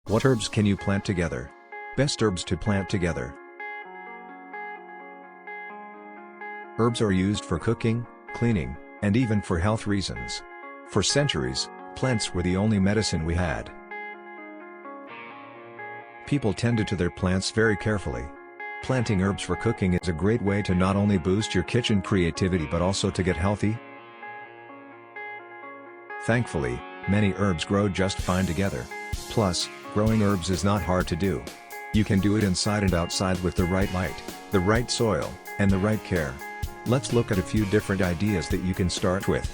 What herbs can you plant together? Best herbs to plant together. Herbs are used for cooking, cleaning, and even for health reasons. For centuries, plants were the only medicine we had. People tended to their plants very carefully. Planting herbs for cooking is a great way to not only boost your kitchen creativity but also to get healthy. Thankfully, many herbs grow just fine together. Plus, growing herbs is not hard to do. You can do it inside and outside with the right light, the right soil, and the right care. Let's look at a few different ideas that you can start with.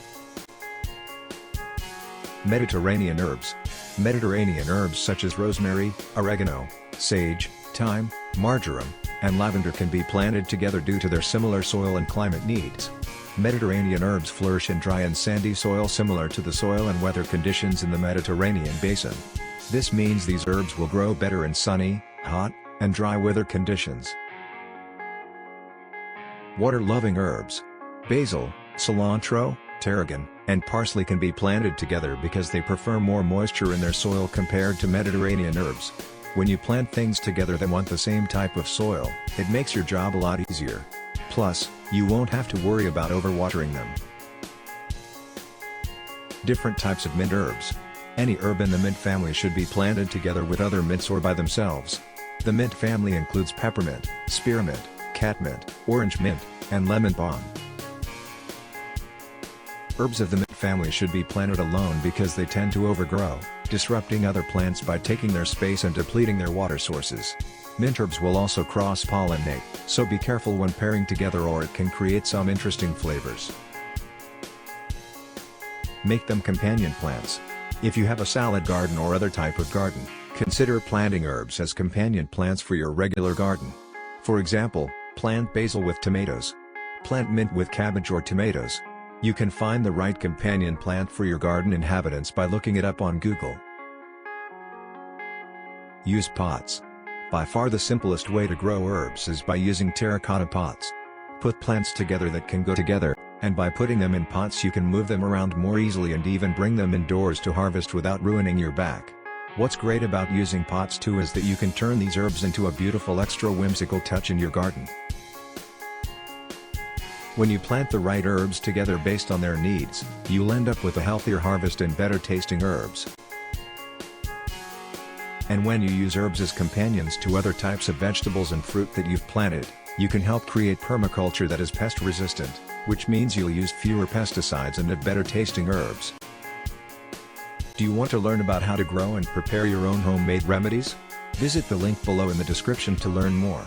Mediterranean herbs. Mediterranean herbs such as rosemary, oregano, sage, thyme, marjoram, and lavender can be planted together due to their similar soil and climate needs. Mediterranean herbs flourish in dry and sandy soil similar to the soil and weather conditions in the Mediterranean basin. This means these herbs will grow better in sunny, hot, and dry weather conditions. Water-loving herbs. Basil, cilantro, tarragon, and parsley can be planted together because they prefer more moisture in their soil compared to Mediterranean herbs. When you plant things together that want the same type of soil, it makes your job a lot easier. Plus, you won't have to worry about overwatering them. Different types of mint herbs. Any herb in the mint family should be planted together with other mints or by themselves. The mint family includes peppermint, spearmint, catmint, orange mint, and lemon balm. Herbs of the mint family should be planted alone because they tend to overgrow, disrupting other plants by taking their space and depleting their water sources. Mint herbs will also cross-pollinate, so be careful when pairing together or it can create some interesting flavors. Make them companion plants. If you have a salad garden or other type of garden, consider planting herbs as companion plants for your regular garden. For example, plant basil with tomatoes. Plant mint with cabbage or tomatoes. You can find the right companion plant for your garden inhabitants by looking it up on Google. Use pots. By far the simplest way to grow herbs is by using terracotta pots. Put plants together that can go together, and by putting them in pots you can move them around more easily and even bring them indoors to harvest without ruining your back. What's great about using pots too is that you can turn these herbs into a beautiful extra whimsical touch in your garden. When you plant the right herbs together based on their needs, you'll end up with a healthier harvest and better tasting herbs. And when you use herbs as companions to other types of vegetables and fruit that you've planted, you can help create permaculture that is pest resistant, which means you'll use fewer pesticides and have better tasting herbs. Do you want to learn about how to grow and prepare your own homemade remedies? Visit the link below in the description to learn more.